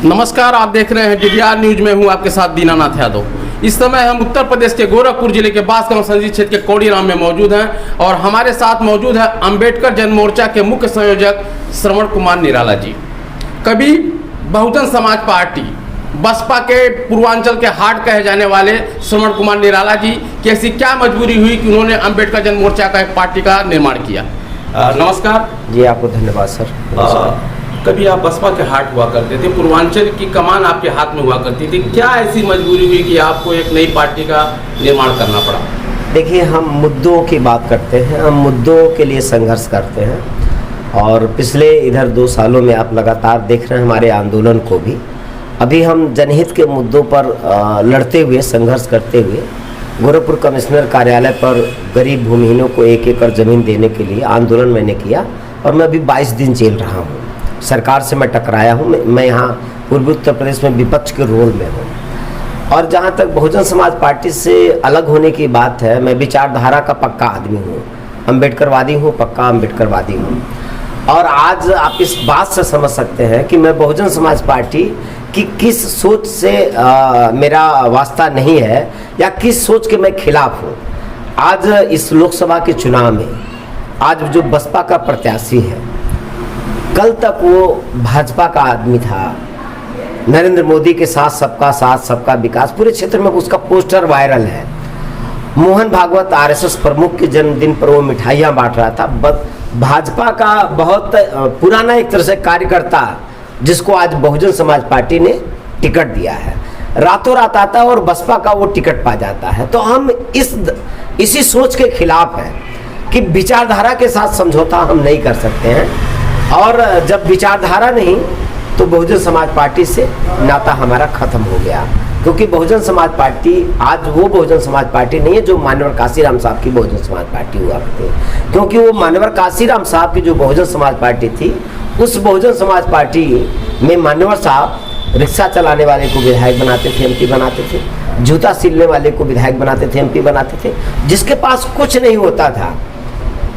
नमस्कार, आप देख रहे हैं डीडीआर न्यूज में हूं आपके साथ दीनानाथ यादव। इस समय हम उत्तर प्रदेश के गोरखपुर जिले के बांसगांव संसदीय क्षेत्र के कौड़ीराम में मौजूद हैं और हमारे साथ मौजूद है अंबेडकर जन मोर्चा के मुख्य संयोजक श्रवण कुमार निराला जी। कभी बहुजन समाज पार्टी बसपा के पूर्वांचल के हार्ट कहे जाने वाले श्रवण कुमार निराला जी की ऐसी क्या मजबूरी हुई कि उन्होंने अंबेडकर जन मोर्चा का एक पार्टी का निर्माण किया। नमस्कार जी, आपको धन्यवाद सर। कभी आप बसपा के हार्ट हुआ करते थे, पूर्वांचल की कमान आपके हाथ में हुआ करती थी, क्या ऐसी मजबूरी हुई कि आपको एक नई पार्टी का निर्माण करना पड़ा? देखिए, हम मुद्दों की बात करते हैं, हम मुद्दों के लिए संघर्ष करते हैं और पिछले इधर 2 सालों में आप लगातार देख रहे हैं हमारे आंदोलन को भी। अभी हम जनहित के मुद्दों पर लड़ते हुए, संघर्ष करते हुए गोरखपुर कमिश्नर कार्यालय पर गरीब भूमिहीनों को 1 एकड़ ज़मीन देने के लिए आंदोलन मैंने किया और मैं अभी 22 दिन झेल रहा हूँ। सरकार से मैं टकराया हूँ। मैं यहाँ पूर्वी उत्तर प्रदेश में विपक्ष के रोल में हूँ। और जहाँ तक बहुजन समाज पार्टी से अलग होने की बात है, मैं विचारधारा का पक्का आदमी हूँ, अम्बेडकरवादी हूँ, पक्का अम्बेडकरवादी हूँ। और आज आप इस बात से समझ सकते हैं कि मैं बहुजन समाज पार्टी की किस सोच से मेरा वास्ता नहीं है या किस सोच के मैं खिलाफ हूँ। आज इस लोकसभा के चुनाव में आज जो बसपा का प्रत्याशी है, कल तक वो भाजपा का आदमी था। नरेंद्र मोदी के साथ सबका विकास, पूरे क्षेत्र में उसका पोस्टर वायरल है। मोहन भागवत आरएसएस प्रमुख के जन्मदिन पर वो मिठाइयाँ बांट रहा था। भाजपा का बहुत पुराना एक तरह से कार्यकर्ता, जिसको आज बहुजन समाज पार्टी ने टिकट दिया है, रातों रात आता है और बसपा का वो टिकट पा जाता है। तो हम इसी सोच के खिलाफ हैं कि विचारधारा के साथ समझौता हम नहीं कर सकते हैं। और जब विचारधारा नहीं तो बहुजन समाज पार्टी से नाता हमारा खत्म हो गया, क्योंकि बहुजन समाज पार्टी आज वो बहुजन समाज पार्टी नहीं है जो मान्यवर काशीराम साहब की बहुजन समाज पार्टी हुआ करती है। क्योंकि वो मान्यवर काशीराम साहब की जो बहुजन समाज पार्टी थी, उस बहुजन समाज पार्टी में मान्यवर साहब रिक्शा चलाने वाले को विधायक बनाते थे, एमपी बनाते थे, जूता सिलने वाले को विधायक बनाते थे, एमपी बनाते थे। जिसके पास कुछ नहीं होता था,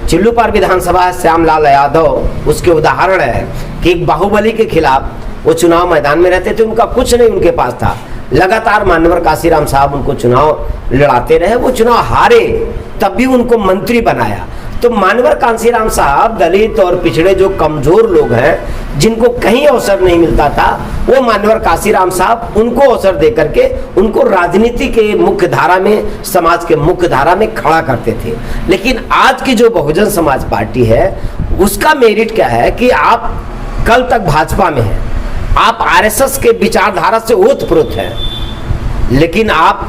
चिल्लूपार विधानसभा श्यामलाल यादव उसके उदाहरण है कि एक बाहुबली के खिलाफ वो चुनाव मैदान में रहते थे, उनका कुछ नहीं उनके पास था। लगातार मान्यवर काशीराम साहब उनको चुनाव लड़ाते रहे, वो चुनाव हारे, तब भी उनको मंत्री बनाया। तो मान्यवर काशीराम साहब दलित और पिछड़े जो कमजोर लोग हैं, जिनको कहीं अवसर नहीं मिलता था, वो मान्यवर काशीराम साहब उनको अवसर दे करके उनको राजनीति के मुख्य धारा में, समाज के मुख्य धारा में खड़ा करते थे। लेकिन आज की जो बहुजन समाज पार्टी है, उसका मेरिट क्या है कि आप कल तक भाजपा में हैं, आप आरएसएस के विचारधारा से ओतप्रोत हैं, लेकिन आप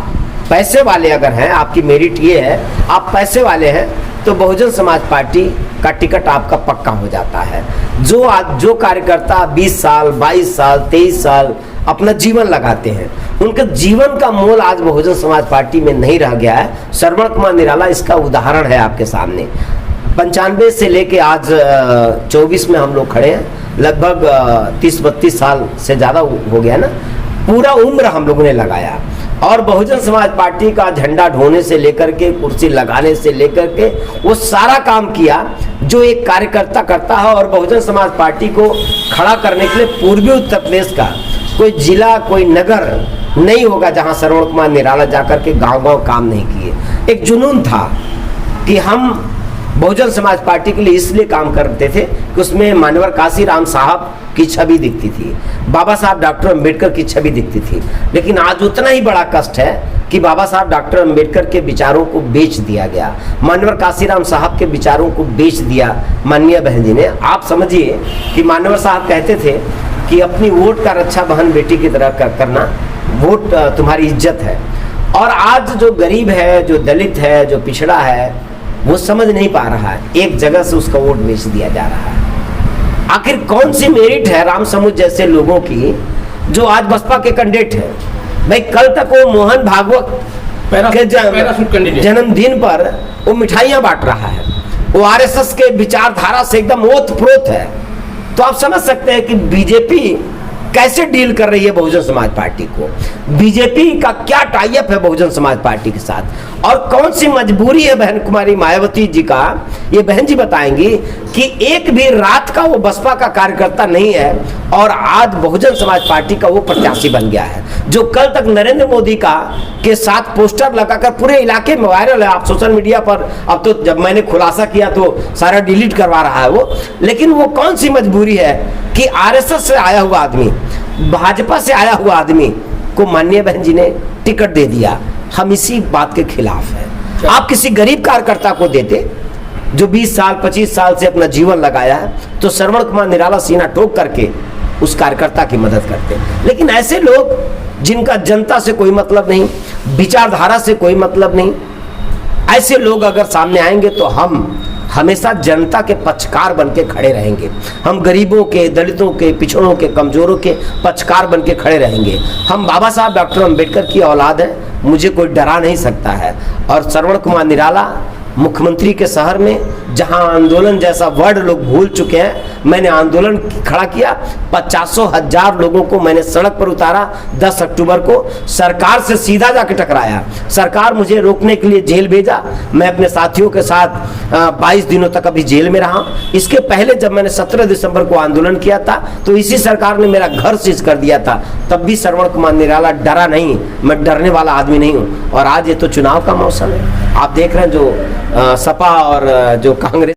पैसे वाले अगर हैं, आपकी मेरिट ये है आप पैसे वाले हैं, तो बहुजन समाज पार्टी का टिकट आपका पक्का हो जाता है। जो कार्यकर्ता 20 साल, 22 साल, 23 साल अपना जीवन लगाते हैं, उनके जीवन का मोल आज बहुजन समाज पार्टी में नहीं रह गया है। श्रवण कुमार निराला इसका उदाहरण है आपके सामने। 95 से लेके आज 24 में हम लोग खड़े हैं, लगभग 30-32 साल से ज़्यादा हो गया ना, पूरा उम्र हम लोगों ने लगाया। और बहुजन समाज पार्टी का झंडा ढोने से लेकर के, कुर्सी लगाने से लेकर के, वो सारा काम किया जो एक कार्यकर्ता करता है। और बहुजन समाज पार्टी को खड़ा करने के लिए पूर्वी उत्तर प्रदेश का कोई जिला, कोई नगर नहीं होगा जहां श्रवण कुमार निराला जाकर के गांव-गांव काम नहीं किए। एक जुनून था कि हम बहुजन समाज पार्टी के लिए इसलिए काम करते थे कि उसमें मान्यवर काशीराम साहब की छवि दिखती थी, बाबा साहब डॉक्टर अम्बेडकर की छवि दिखती थी। लेकिन आज उतना ही बड़ा कष्ट है कि बाबा साहब डॉक्टर अम्बेडकर के विचारों को बेच दिया गया, मान्यवर काशीराम साहब के विचारों को बेच दिया माननीय बहन जी ने। आप समझिए कि मान्यवर साहब कहते थे कि अपनी वोट का रक्षा बहन बेटी की तरह करना, वोट तुम्हारी इज्जत है। और आज जो गरीब है, जो दलित है, जो पिछड़ा है, वो समझ नहीं पा रहा है, एक जगह से उसका वोट बेच दिया जा रहा है। आखिर कौन सी मेरिट है राम समूह जैसे लोगों की जो आज बसपा के कैंडिडेट है? भाई, कल तक वो मोहन भागवत के जन्मदिन पर वो मिठाइयाँ बांट रहा है, वो आरएसएस के विचारधारा से एकदम ओतप्रोत है। तो आप समझ सकते हैं कि बीजेपी कैसे डील कर रही है बहुजन समाज पार्टी को, बीजेपी का क्या टाई अप है बहुजन समाज पार्टी के साथ, और कौन सी मजबूरी है बहन कुमारी मायावती जी का, ये बहन जी बताएंगी कि एक भी रात का वो बसपा का कार्यकर्ता नहीं है और आज बहुजन समाज पार्टी का वो प्रत्याशी बन गया है, जो कल तक नरेंद्र मोदी का के साथ पोस्टर लगाकर पूरे इलाके में वायरल है। आप सोशल मीडिया पर, अब तो जब मैंने खुलासा किया तो सारा डिलीट करवा रहा है वो, लेकिन वो कौन सी मजबूरी है कि आरएसएस से आया हुआ आदमी, भाजपा से आया हुआ आदमी को माननीय बहन जी ने टिकट दे दिया। हम इसी बात के खिलाफ हैं। आप किसी गरीब कार्यकर्ता को देते जो 20 साल 25 साल से अपना जीवन लगाया है, तो श्रवण कुमार निराला सीना ठोक करके उस कार्यकर्ता की मदद करते। लेकिन ऐसे लोग जिनका जनता से कोई मतलब नहीं, विचारधारा से कोई मतलब नहीं, ऐसे लोग अगर सामने आएंगे तो हम हमेशा जनता के पक्षकार बन के खड़े रहेंगे। हम गरीबों के, दलितों के, पिछड़ों के, कमजोरों के पक्षकार बन के खड़े रहेंगे। हम बाबा साहब डॉक्टर अंबेडकर की औलाद है, मुझे कोई डरा नहीं सकता है। और श्रवण कुमार निराला मुख्यमंत्री के शहर में, जहां आंदोलन जैसा वर्ड लोग भूल चुके हैं, मैंने आंदोलन खड़ा किया, 50,000 लोगों को मैंने सड़क पर उतारा। 10 अक्टूबर को सरकार से सीधा जाके टकराया, सरकार मुझे रोकने के लिए जेल भेजा। मैं अपने साथियों के साथ 22 दिनों तक अभी जेल में रहा। इसके पहले जब मैंने 17 दिसंबर को आंदोलन किया था तो इसी सरकार ने मेरा घर सीज कर दिया था, तब भी श्रवण कुमार निराला डरा नहीं। मैं डरने वाला आदमी नहीं हूँ। और आज ये तो चुनाव का मौसम है, आप देख रहे हैं जो सपा और जो कांग्रेस